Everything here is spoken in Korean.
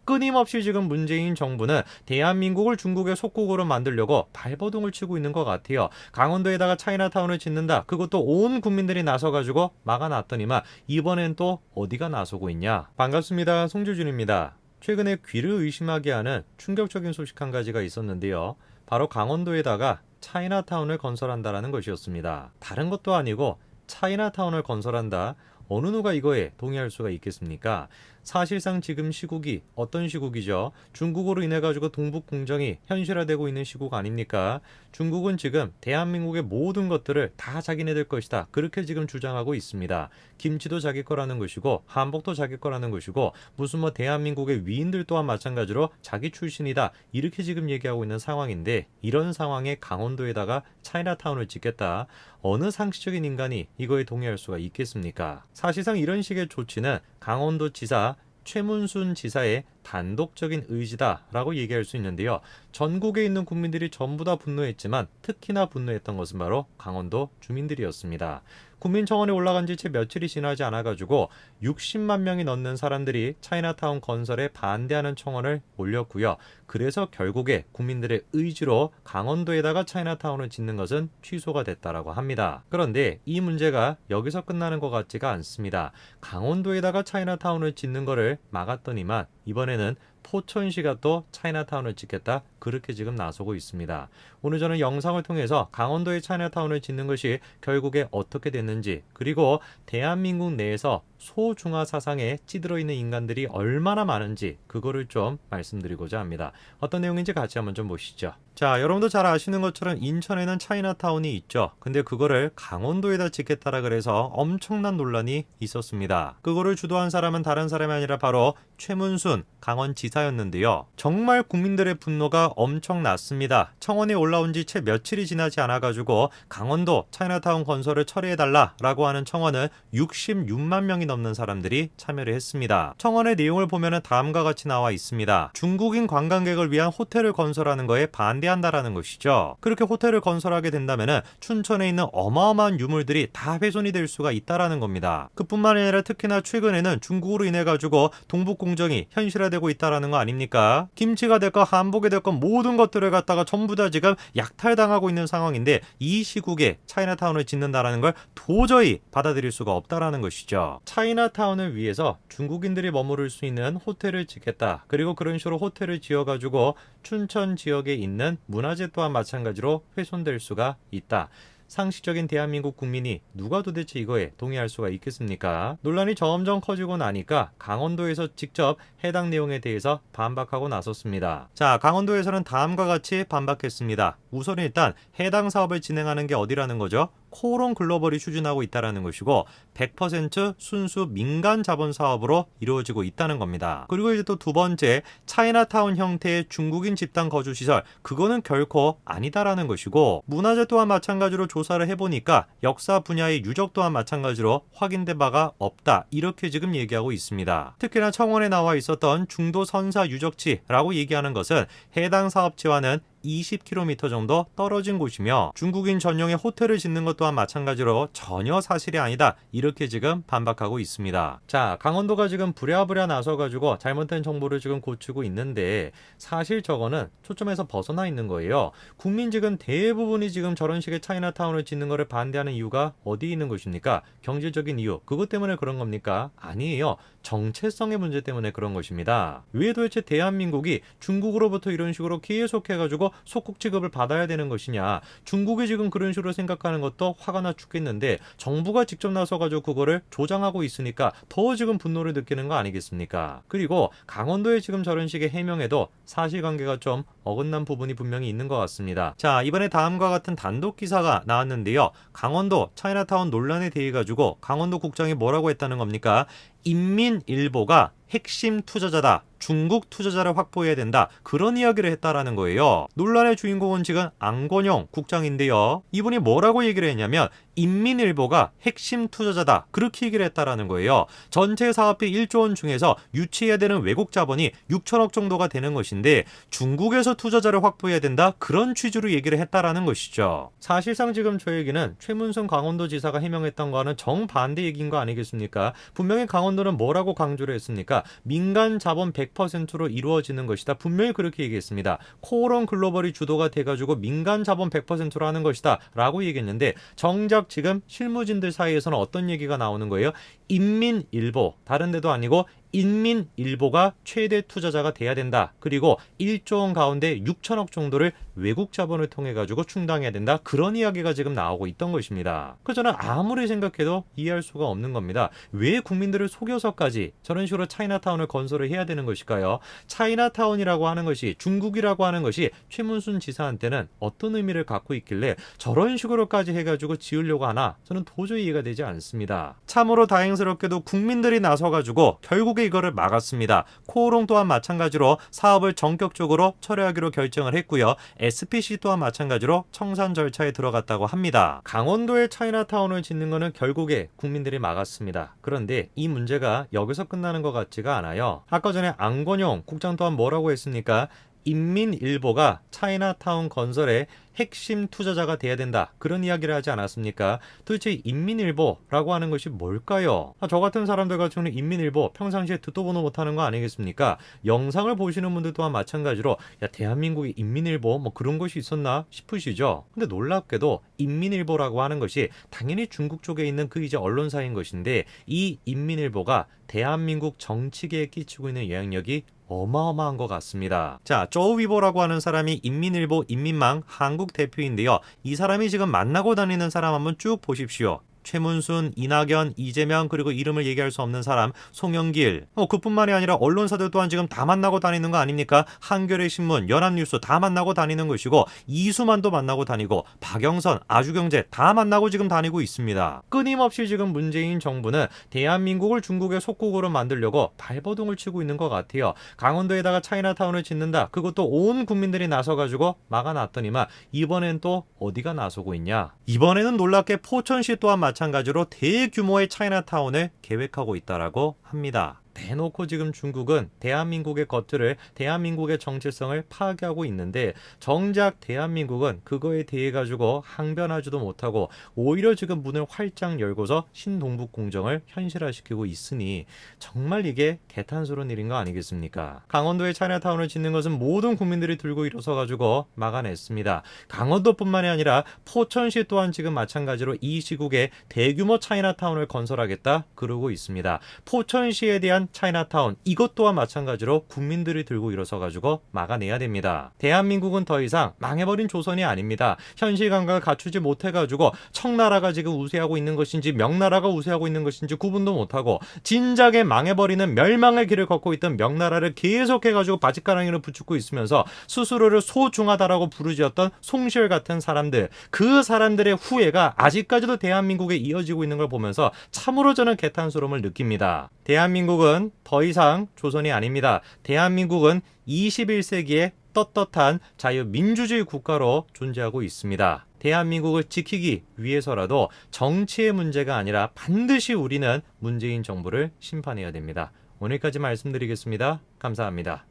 끊임없이 지금 문재인 정부는 대한민국을 중국의 속국으로 만들려고 발버둥을 치고 있는 것 같아요. 강원도에다가 차이나타운을 짓는다. 그것도 온 국민들이 나서가지고 막아놨더니만 이번엔 또 어디가 나서고 있냐. 반갑습니다. 송주준입니다. 최근에 귀를 의심하게 하는 충격적인 소식 한 가지가 있었는데요. 바로 강원도에다가 차이나타운을 건설한다라는 것이었습니다. 다른 것도 아니고 차이나타운을 건설한다. 어느 누가 이거에 동의할 수가 있겠습니까? 사실상 지금 시국이 어떤 시국이죠? 중국으로 인해 가지고 동북 공정이 현실화되고 있는 시국 아닙니까? 중국은 지금 대한민국의 모든 것들을 다 자기네들 것이다. 그렇게 지금 주장하고 있습니다. 김치도 자기 거라는 것이고 한복도 자기 거라는 것이고 무슨 대한민국의 위인들 또한 마찬가지로 자기 출신이다. 이렇게 지금 얘기하고 있는 상황인데 이런 상황에 강원도에다가 차이나타운을 짓겠다. 어느 상식적인 인간이 이거에 동의할 수가 있겠습니까? 사실상 이런 식의 조치는 강원도지사 최문순 지사의 단독적인 의지다라고 얘기할 수 있는데요. 전국에 있는 국민들이 전부 다 분노했지만 특히나 분노했던 것은 바로 강원도 주민들이었습니다. 국민청원에 올라간 지 채 며칠이 지나지 않아가지고 60만 명이 넘는 사람들이 차이나타운 건설에 반대하는 청원을 올렸고요. 그래서 결국에 국민들의 의지로 강원도에다가 차이나타운을 짓는 것은 취소가 됐다라고 합니다. 그런데 이 문제가 여기서 끝나는 것 같지가 않습니다. 강원도에다가 차이나타운을 짓는 거를 막았더니만 이번에는 포천시가 또 차이나타운을 짓겠다 그렇게 지금 나서고 있습니다. 오늘 저는 영상을 통해서 강원도의 차이나타운을 짓는 것이 결국에 어떻게 됐는지 그리고 대한민국 내에서 소중화 사상에 찌들어 있는 인간들이 얼마나 많은지 그거를 좀 말씀드리고자 합니다. 어떤 내용인지 같이 한번 좀 보시죠. 자, 여러분도 잘 아시는 것처럼 인천에는 차이나타운이 있죠. 근데 그거를 강원도에다 짓겠다라 그래서 엄청난 논란이 있었습니다. 그거를 주도한 사람은 다른 사람이 아니라 바로 최문순 강원지사였는데요. 정말 국민들의 분노가 엄청났습니다. 청원에 올라온 지 채 며칠이 지나지 않아가지고 강원도 차이나타운 건설을 처리해달라라고 하는 청원을 66만 명이 넘는 사람들이 참여를 했습니다. 청원의 내용을 보면 다음과 같이 나와 있습니다. 중국인 관광객을 위한 호텔을 건설하는 거에 반대한다라는 것이죠. 그렇게 호텔을 건설하게 된다면 춘천에 있는 어마어마한 유물들이 다 훼손이 될 수가 있다라는 겁니다. 그뿐만 아니라 특히나 최근에는 중국으로 인해 가지고 동북 공정이 현실화되고 있다라는 거 아닙니까? 김치가 됐건 한복이 됐건 모든 것들을 갖다가 전부 다 지금 약탈당하고 있는 상황인데 이 시국에 차이나타운을 짓는다라는 걸 도저히 받아들일 수가 없다라는 것이죠. 차이나타운을 위해서 중국인들이 머무를 수 있는 호텔을 짓겠다. 그리고 그런 식으로 호텔을 지어가지고 춘천 지역에 있는 문화재 또한 마찬가지로 훼손될 수가 있다. 상식적인 대한민국 국민이 누가 도대체 이거에 동의할 수가 있겠습니까? 논란이 점점 커지고 나니까 강원도에서 직접 해당 내용에 대해서 반박하고 나섰습니다. 자, 강원도에서는 다음과 같이 반박했습니다. 우선 일단 해당 사업을 진행하는 게 어디라는 거죠? 코오롱 글로벌이 추진하고 있다는 것이고 100% 순수 민간 자본 사업으로 이루어지고 있다는 겁니다. 그리고 이제 또 두 번째 차이나타운 형태의 중국인 집단 거주 시설 그거는 결코 아니다라는 것이고 문화재 또한 마찬가지로 조사를 해보니까 역사 분야의 유적 또한 마찬가지로 확인된 바가 없다 이렇게 지금 얘기하고 있습니다. 특히나 청원에 나와 있었던 중도 선사 유적지라고 얘기하는 것은 해당 사업지와는 20km 정도 떨어진 곳이며 중국인 전용의 호텔을 짓는 것 또한 마찬가지로 전혀 사실이 아니다 이렇게 지금 반박하고 있습니다. 자, 강원도가 지금 부랴부랴 나서가지고 잘못된 정보를 지금 고치고 있는데 사실 저거는 초점에서 벗어나 있는 거예요. 국민 지금 대부분이 지금 저런 식의 차이나타운을 짓는 것을 반대하는 이유가 어디 있는 것입니까? 경제적인 이유 그것 때문에 그런 겁니까? 아니에요. 정체성의 문제 때문에 그런 것입니다. 왜 도대체 대한민국이 중국으로부터 이런 식으로 계속해가지고 속국 취급을 받아야 되는 것이냐. 중국이 지금 그런 식으로 생각하는 것도 화가 나 죽겠는데 정부가 직접 나서가지고 그거를 조장하고 있으니까 더 지금 분노를 느끼는 거 아니겠습니까? 그리고 강원도에 지금 저런 식의 해명에도 사실관계가 좀 어긋난 부분이 분명히 있는 것 같습니다. 자, 이번에 다음과 같은 단독 기사가 나왔는데요. 강원도 차이나타운 논란에 대해 가지고 강원도 국장이 뭐라고 했다는 겁니까? 인민일보가 핵심 투자자다. 중국 투자자를 확보해야 된다. 그런 이야기를 했다라는 거예요. 논란의 주인공은 지금 안건영 국장인데요. 이분이 뭐라고 얘기를 했냐면 인민일보가 핵심 투자자다. 그렇게 얘기를 했다라는 거예요. 전체 사업비 1조 원 중에서 유치해야 되는 외국 자본이 6천억 정도가 되는 것인데 중국에서 투자자를 확보해야 된다. 그런 취지로 얘기를 했다라는 것이죠. 사실상 지금 저 얘기는 최문순 강원도지사가 해명했던 거와는 정반대 얘기인 거 아니겠습니까? 분명히 강원도는 뭐라고 강조를 했습니까? 아니라 민간 자본 100%로 이루어지는 것이다. 분명히 그렇게 얘기했습니다. 코오롱 글로벌이 주도가 돼가지고 민간 자본 100%로 하는 것이다 라고 얘기했는데 정작 지금 실무진들 사이에서는 어떤 얘기가 나오는 거예요? 인민일보, 다른 데도 아니고 인민일보가 최대 투자자가 돼야 된다. 그리고 1조 원 가운데 6천억 정도를 외국 자본을 통해 가지고 충당해야 된다. 그런 이야기가 지금 나오고 있던 것입니다. 그 저는 아무리 생각해도 이해할 수가 없는 겁니다. 왜 국민들을 속여서까지 저런 식으로 차이나타운을 건설을 해야 되는 것일까요? 차이나타운이라고 하는 것이, 중국이라고 하는 것이 최문순 지사한테는 어떤 의미를 갖고 있길래 저런 식으로까지 해가지고 지으려고 하나? 저는 도저히 이해가 되지 않습니다. 참으로 다행스럽게도 국민들이 나서가지고 결국에 이거를 막았습니다. 코오롱 또한 마찬가지로 사업을 전격적으로 철회하기로 결정을 했고요. SPC 또한 마찬가지로 청산 절차에 들어갔다고 합니다. 강원도에 차이나타운을 짓는 것은 결국에 국민들이 막았습니다. 그런데 이 문제가 여기서 끝나는 것 같지가 않아요. 아까 전에 안건용 국장 또한 뭐라고 했습니까? 인민일보가 차이나타운 건설에 핵심 투자자가 돼야 된다. 그런 이야기를 하지 않았습니까? 도대체 인민일보라고 하는 것이 뭘까요? 저 같은 사람들 같은 경우는 인민일보 평상시에 듣도 보도 못하는 거 아니겠습니까? 영상을 보시는 분들 또한 마찬가지로 야, 대한민국의 인민일보 뭐 그런 것이 있었나 싶으시죠? 근데 놀랍게도 인민일보라고 하는 것이 당연히 중국 쪽에 있는 그 이제 언론사인 것인데 이 인민일보가 대한민국 정치계에 끼치고 있는 영향력이 어마어마한 것 같습니다. 자, 쪼위보라고 하는 사람이 인민일보 인민망 한국 대표인데요. 이 사람이 지금 만나고 다니는 사람 한번 쭉 보십시오. 최문순, 이낙연, 이재명, 그리고 이름을 얘기할 수 없는 사람 송영길, 그뿐만이 아니라 언론사들 또한 지금 다 만나고 다니는 거 아닙니까? 한겨레 신문, 연합뉴스 다 만나고 다니는 것이고 이수만도 만나고 다니고 박영선, 아주경제 다 만나고 지금 다니고 있습니다. 끊임없이 지금 문재인 정부는 대한민국을 중국의 속국으로 만들려고 발버둥을 치고 있는 것 같아요. 강원도에다가 차이나타운을 짓는다. 그것도 온 국민들이 나서가지고 막아놨더니만 이번엔 또 어디가 나서고 있냐? 이번에는 놀랍게 포천시 또한 마찬가지로 대규모의 차이나타운을 계획하고 있다라고 합니다. 대놓고 지금 중국은 대한민국의 것들을, 대한민국의 정체성을 파괴하고 있는데 정작 대한민국은 그거에 대해 가지고 항변하지도 못하고 오히려 지금 문을 활짝 열고서 신동북 공정을 현실화시키고 있으니 정말 이게 개탄스러운 일인 거 아니겠습니까? 강원도에 차이나타운을 짓는 것은 모든 국민들이 들고 일어서 가지고 막아냈습니다. 강원도뿐만이 아니라 포천시 또한 지금 마찬가지로 이 시국에 대규모 차이나타운을 건설하겠다 그러고 있습니다. 포천시에 대한 차이나타운, 이것 또한 마찬가지로 국민들이 들고 일어서 가지고 막아내야 됩니다. 대한민국은 더 이상 망해버린 조선이 아닙니다. 현실 감각을 갖추지 못해 가지고 청나라가 지금 우세하고 있는 것인지 명나라가 우세하고 있는 것인지 구분도 못하고 진작에 망해버리는 멸망의 길을 걷고 있던 명나라를 계속해 가지고 바짓가랑이를 붙잡고 있으면서 스스로를 소중하다라고 부르짖었던 송시열 같은 사람들, 그 사람들의 후예가 아직까지도 대한민국에 이어지고 있는 걸 보면서 참으로 저는 개탄스러움을 느낍니다. 대한민국은 더 이상 조선이 아닙니다. 대한민국은 21세기의 떳떳한 자유민주주의 국가로 존재하고 있습니다. 대한민국을 지키기 위해서라도 정치의 문제가 아니라 반드시 우리는 문재인 정부를 심판해야 됩니다. 오늘까지 말씀드리겠습니다. 감사합니다.